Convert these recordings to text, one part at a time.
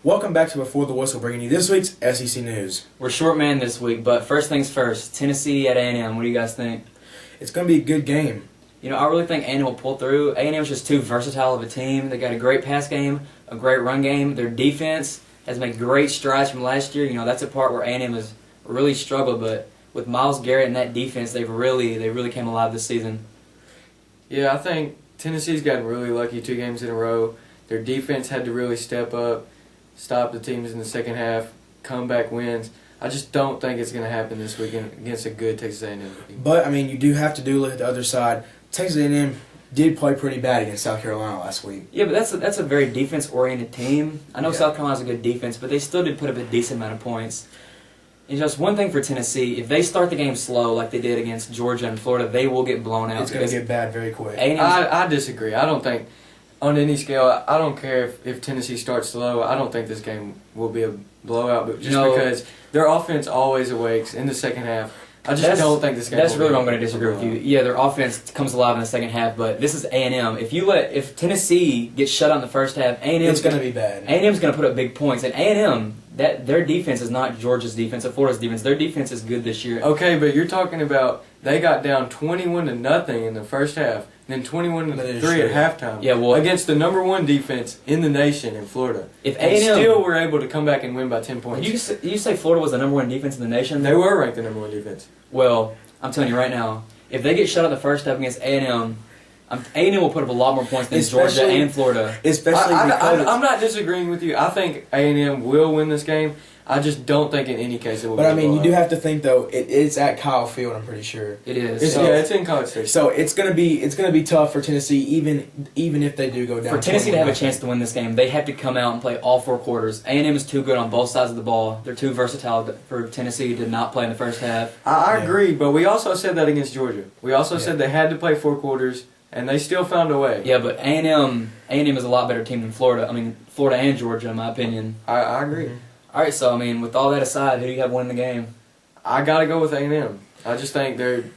Welcome back to Before the Whistle, bringing you this week's SEC news. We're short man this week, but first things first, Tennessee at A&M. What do you guys think? It's going to be a good game. You know, I really think A&M will pull through. A&M is just too versatile of a team. They got a great pass game, a great run game. Their defense has made great strides from last year. You know, that's a part where A&M has really struggled, but with Myles Garrett and that defense, they really came alive this season. Yeah, I think Tennessee's gotten really lucky 2 games in a row. Their defense had to really step up, stop the teams in the second half, comeback wins. I just don't think it's going to happen this weekend against a good Texas A&M team. But, I mean, you do have to look at the other side. Texas A&M did play pretty bad against South Carolina last week. Yeah, but that's a very defense-oriented team. I know South Carolina's a good defense, but they still did put up a decent amount of points. And just one thing for Tennessee, if they start the game slow like they did against Georgia and Florida, they will get blown out. It's going to get bad very quick. I disagree. I don't think, on any scale, I don't care if Tennessee starts slow. I don't think this game will be a blowout, but just because their offense always awakes in the second half. I just don't think this game That's will really be where I'm going to disagree with you. Yeah, their offense comes alive in the second half, but this is A&M. If Tennessee gets shut out in the first half, it's going to be bad. A&M's going to put up big points, and A&M, their defense is not Georgia's defense or Florida's defense. Their defense is good this year. Okay, but you're talking about they got down 21-0 in the first half, then 21-3 at halftime. Yeah, well, against the #1 defense in the nation in Florida. If and A&M still were able to come back and win by 10 points. You say Florida was the #1 defense in the nation? They were ranked the #1 defense. Well, I'm telling you right now, if they get shut out the first half against A&M, A&M will put up a lot more points than Georgia and Florida. Especially I'm not disagreeing with you. I think A&M will win this game. I just don't think in any case it will. But I mean, you do have to think though. It's at Kyle Field. I'm pretty sure it is. It's in College Station. So it's gonna be tough for Tennessee, even if they do go down. For Tennessee to have a chance to win this game, they have to come out and play all 4 quarters. A&M is too good on both sides of the ball. They're too versatile for Tennessee to not play in the first half. I agree, but we also said that against Georgia. We also said they had to play 4 quarters, and they still found a way. Yeah, but A&M is a lot better team than Florida. I mean, Florida and Georgia, in my opinion. I agree. Mm-hmm. All right, so I mean, with all that aside, who do you have winning the game? I gotta go with A&M. I just think in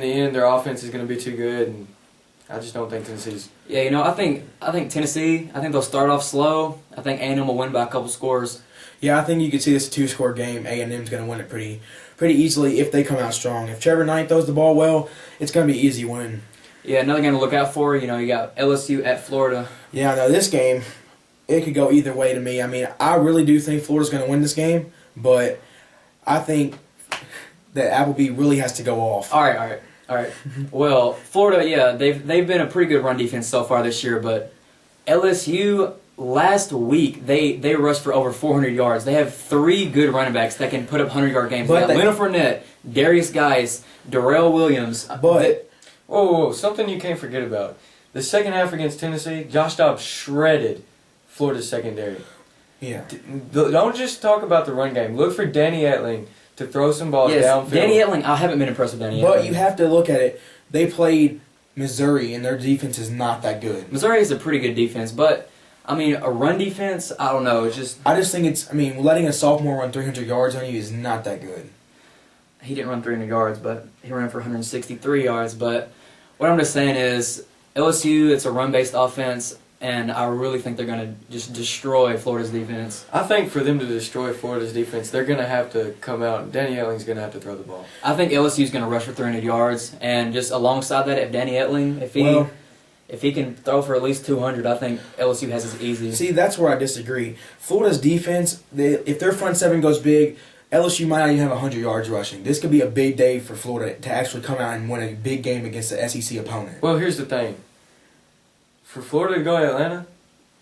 the end, their offense is going to be too good, and I just don't think Tennessee's. Yeah, you know, I think Tennessee. I think they'll start off slow. I think A&M will win by a couple scores. Yeah, I think you could see this 2-score game. A&M's going to win it pretty easily if they come out strong. If Trevor Knight throws the ball well, it's going to be an easy win. Yeah, another game to look out for. You know, you got LSU at Florida. Yeah, no, this game, it could go either way to me. I mean, I really do think Florida's going to win this game, but I think that Appleby really has to go off. All right. Well, Florida, yeah, they've been a pretty good run defense so far this year, but LSU last week they rushed for over 400 yards. They have 3 good running backs that can put up 100-yard games. They got Leonard Fournette, Darius Guice, Darrell Williams. But whoa, something you can't forget about. The second half against Tennessee, Josh Dobbs shredded Florida's secondary. Yeah. Don't just talk about the run game. Look for Danny Etling to throw some balls downfield. Danny Etling, I haven't been impressed with Danny Etling. But you have to look at it. They played Missouri, and their defense is not that good. Missouri is a pretty good defense, but, I mean, a run defense, I don't know. I just think letting a sophomore run 300 yards on you is not that good. He didn't run 300 yards, but he ran for 163 yards. But what I'm just saying is, LSU, it's a run-based offense, and I really think they're going to just destroy Florida's defense. I think for them to destroy Florida's defense, they're going to have to come out, and Danny Etling's going to have to throw the ball. I think LSU's going to rush for 300 yards, and just alongside that, if Danny Etling, if he can throw for at least 200, I think LSU has it easy. See, that's where I disagree. Florida's defense, if their front 7 goes big, LSU might not even have 100 yards rushing. This could be a big day for Florida to actually come out and win a big game against the SEC opponent. Well, here's the thing. For Florida to go to Atlanta,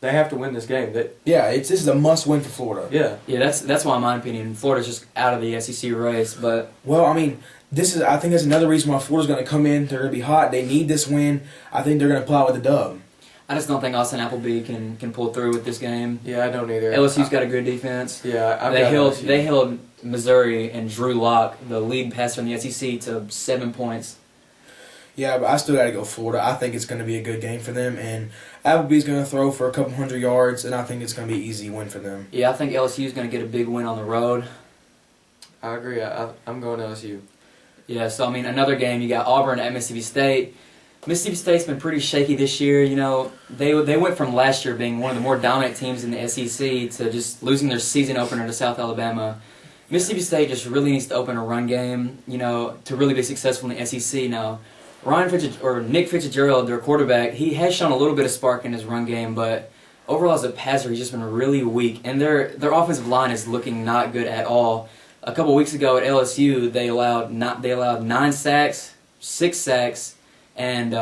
they have to win this game. This is a must-win for Florida. Yeah, that's why, in my opinion, Florida's just out of the SEC race. But well, I mean, I think that's another reason why Florida's going to come in. They're going to be hot. They need this win. I think they're going to pull out with a dub. I just don't think Austin Appleby can pull through with this game. Yeah, I don't either. LSU's got a good defense. Yeah, they held Missouri and Drew Lock, the lead passer in the SEC, to 7 points. Yeah, but I still got to go Florida. I think it's going to be a good game for them, and Appleby's going to throw for a couple 100 yards, and I think it's going to be an easy win for them. Yeah, I think LSU's going to get a big win on the road. I agree. I'm going LSU. Yeah, so, I mean, another game, you got Auburn at Mississippi State. Mississippi State's been pretty shaky this year. You know, they went from last year being one of the more dominant teams in the SEC to just losing their season opener to South Alabama. Mississippi State just really needs to open a run game, you know, to really be successful in the SEC. Now, Nick Fitzgerald, their quarterback, he has shown a little bit of spark in his run game, but overall as a passer, he's just been really weak, and their offensive line is looking not good at all. A couple weeks ago at LSU, they allowed 9 sacks, 6 sacks, and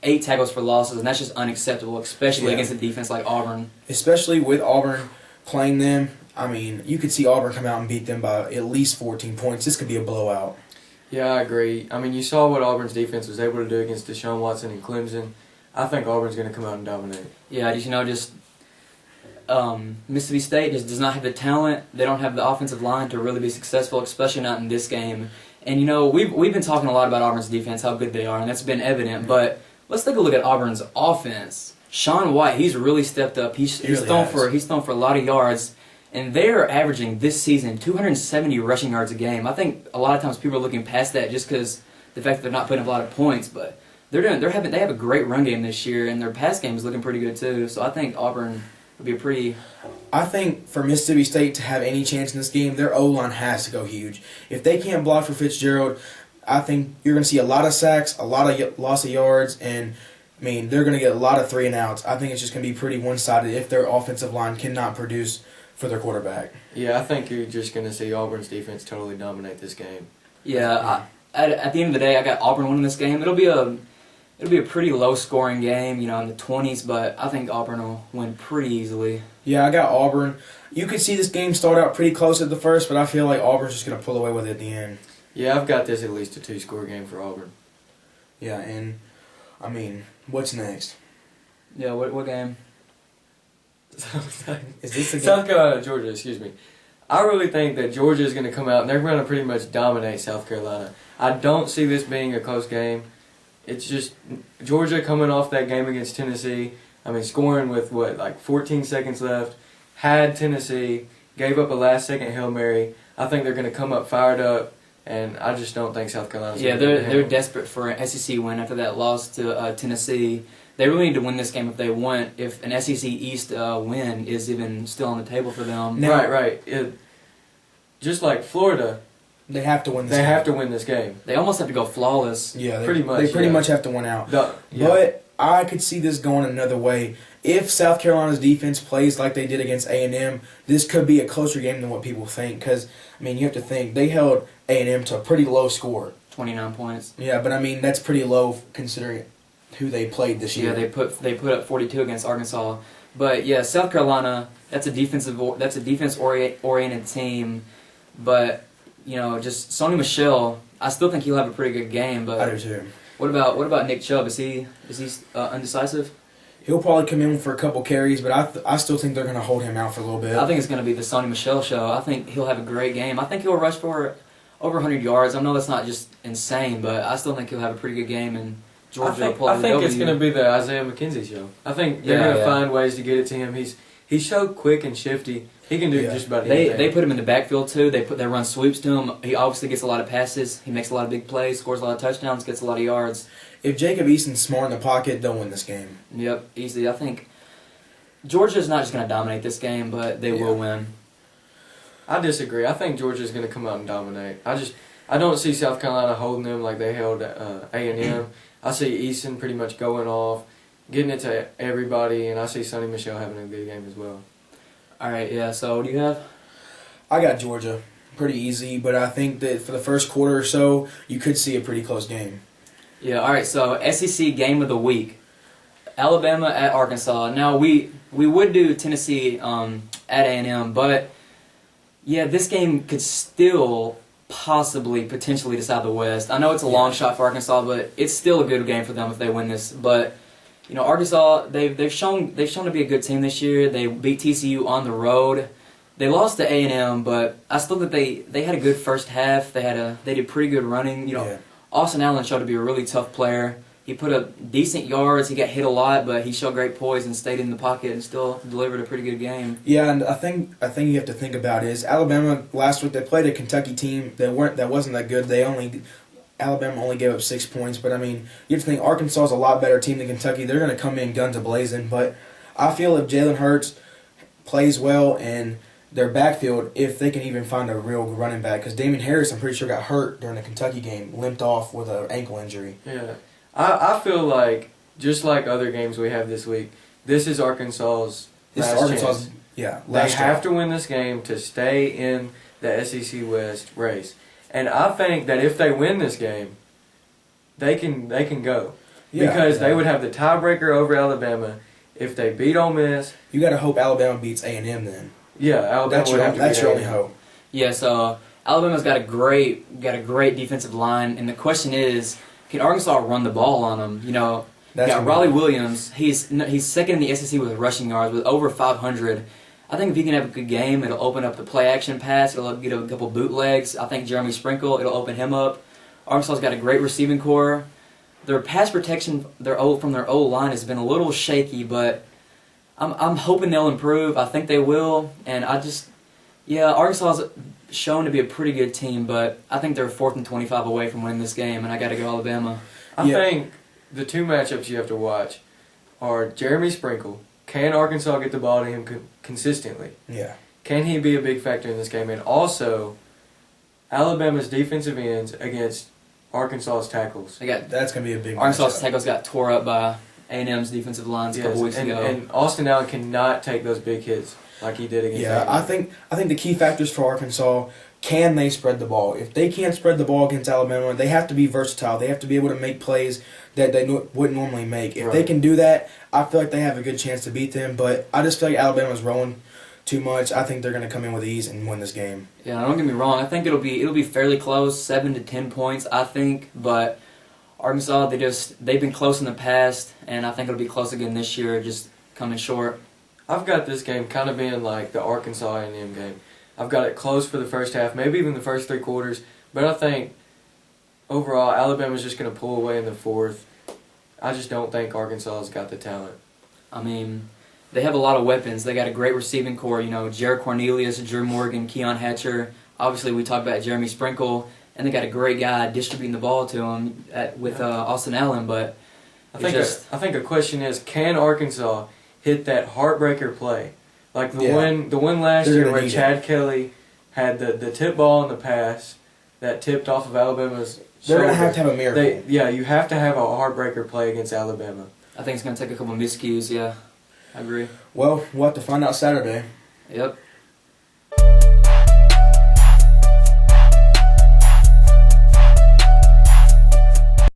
8 tackles for losses, and that's just unacceptable, especially against a defense like Auburn. Especially with Auburn playing them, I mean, you could see Auburn come out and beat them by at least 14 points. This could be a blowout. Yeah, I agree. I mean, you saw what Auburn's defense was able to do against Deshaun Watson and Clemson. I think Auburn's going to come out and dominate. Yeah, Mississippi State just does not have the talent. They don't have the offensive line to really be successful, especially not in this game. And, you know, we've been talking a lot about Auburn's defense, how good they are, and that's been evident. But let's take a look at Auburn's offense. Sean White, he's really stepped up. He's thrown for a lot of yards. And they're averaging this season 270 rushing yards a game. I think a lot of times people are looking past that just because the fact that they're not putting up a lot of points. But they have a great run game this year, and their pass game is looking pretty good too. So I think Auburn would be a pretty. I think for Mississippi State to have any chance in this game, their O-line has to go huge. If they can't block for Fitzgerald, I think you're going to see a lot of sacks, a lot of loss of yards, and I mean they're going to get a lot of 3-and-outs. I think it's just going to be pretty one-sided if their offensive line cannot produce for their quarterback. Yeah, I think you're just going to see Auburn's defense totally dominate this game. Yeah, at the end of the day, I got Auburn winning this game. It'll be a pretty low-scoring game, you know, in the 20s, but I think Auburn will win pretty easily. Yeah, I got Auburn. You could see this game start out pretty close at the first, but I feel like Auburn's just going to pull away with it at the end. Yeah, I've got this at least a 2-score game for Auburn. Yeah, and, I mean, what's next? Yeah, what game? Is this the game? South Carolina, Georgia, excuse me. I really think that Georgia is going to come out and they're going to pretty much dominate South Carolina. I don't see this being a close game. It's just Georgia coming off that game against Tennessee. I mean, scoring with, 14 seconds left. Had Tennessee. Gave up a last-second Hail Mary. I think they're going to come up fired up. And I just don't think South Carolina's going to they're desperate for an SEC win after that loss to Tennessee. They really need to win this game if they want. If an SEC East win is even still on the table for them. Now, right. Just like Florida, they have to win this game. They have to win this game. They almost have to go flawless. Yeah, They pretty much have to win out. But I could see this going another way. If South Carolina's defense plays like they did against A&M, this could be a closer game than what people think. Because, I mean, you have to think, they held A&M to a pretty low score. 29 points. Yeah, but I mean, that's pretty low considering who they played this year. Yeah, they put up 42 against Arkansas. But yeah, South Carolina, that's a defense-oriented team. But, you know, just Sonny Michel, I still think he'll have a pretty good game. But I do too. What about Nick Chubb? Is he undecisive? He'll probably come in for a couple carries, but I still think they're going to hold him out for a little bit. I think it's going to be the Sonny Michel show. I think he'll have a great game. I think he'll rush for over 100 yards. I know that's not just insane, but I still think he'll have a pretty good game, and Georgia will pull out the W. I think it's going to be the Isaiah McKenzie show. I think they're going to find ways to get it to him. He's so quick and shifty. He can do just about anything. They put him in the backfield too. They run sweeps to him. He obviously gets a lot of passes. He makes a lot of big plays, scores a lot of touchdowns, gets a lot of yards. If Jacob Easton's smart in the pocket, they'll win this game. Yep, easily. I think Georgia's not just going to dominate this game, but they will win. I disagree. I think Georgia's going to come out and dominate. I don't see South Carolina holding them like they held A&M. I see Easton pretty much going off, getting it to everybody, and I see Sonny Michel having a good game as well. All right, yeah. So what do you have? I got Georgia. Pretty easy, but I think that for the first quarter or so, you could see a pretty close game. Yeah, all right, so SEC Game of the Week. Alabama at Arkansas. Now, we would do Tennessee at A&M, but, yeah, this game could still potentially decide the West. I know it's a long shot for Arkansas, but it's still a good game for them if they win this. But, you know, Arkansas, they've shown to be a good team this year. They beat TCU on the road. They lost to A&M, but I still think they had a good first half. They did pretty good running, you know. Yeah. Austin Allen showed to be a really tough player. He put up decent yards. He got hit a lot, but he showed great poise and stayed in the pocket and still delivered a pretty good game. Yeah, and I think you have to think about is Alabama last week they played a Kentucky team that wasn't that good. Alabama only gave up 6 points, but I mean, you have to think Arkansas is a lot better team than Kentucky. They're going to come in guns a-blazing, but I feel if Jalen Hurts plays well and their backfield, if they can even find a real running back, because Damian Harris, I'm pretty sure, got hurt during the Kentucky game, limped off with an ankle injury. Yeah. I feel like, just like other games we have this week, this is Arkansas's last chance. Yeah, they have to win this game to stay in the SEC West race. And I think that if they win this game, they can go. Because they would have the tiebreaker over Alabama. If they beat Ole Miss, you got to hope Alabama beats A&M then. Yeah, Alabama would have to beat that's your only hope. Yeah, so Alabama's got a great defensive line, and the question is, can Arkansas run the ball on them? You know, Raleigh Williams. He's second in the SEC with rushing yards with over 500. I think if he can have a good game, it'll open up the play action pass. It'll get a couple bootlegs. I think Jeremy Sprinkle, it'll open him up. Arkansas's got a great receiving core. Their pass protection, from their O-line has been a little shaky, but I'm hoping they'll improve. I think they will, and Arkansas's shown to be a pretty good team, but I think they're 4th and 25 away from winning this game, and I got to go Alabama. I think the two matchups you have to watch are Jeremy Sprinkle. Can Arkansas get the ball to him consistently? Yeah. Can he be a big factor in this game? And also, Alabama's defensive ends against Arkansas's tackles. That's going to be a big Arkansas's tackles got tore up by A&M's defensive lines a couple weeks ago. And Austin Allen cannot take those big hits like he did against A&M. I think the key factors for Arkansas, can they spread the ball? If they can't spread the ball against Alabama, they have to be versatile. They have to be able to make plays that they wouldn't normally make. If they can do that, I feel like they have a good chance to beat them. But I just feel like Alabama's rolling too much. I think they're going to come in with ease and win this game. Yeah, don't get me wrong. I think it'll be fairly close, 7 to 10 points, I think. But Arkansas, they've been close in the past, and I think it'll be close again this year, just coming short. I've got this game kind of being like the Arkansas A&M game. I've got it close for the first half, maybe even the first 3 quarters. But I think overall, Alabama's just going to pull away in the fourth. I just don't think Arkansas has got the talent. I mean, they have a lot of weapons. They got a great receiving core. You know, Jared Cornelius, Drew Morgan, Keon Hatcher. Obviously, we talked about Jeremy Sprinkle, and they got a great guy distributing the ball to him with Austin Allen. But I think a question is, can Arkansas hit that heartbreaker play? Like the one last year where Chad Kelly had the tip ball and the pass that tipped off of Alabama's shoulder. They're going to have a miracle. You have to have a heartbreaker play against Alabama. I think it's going to take a couple miscues, yeah. I agree. Well, we'll have to find out Saturday. Yep.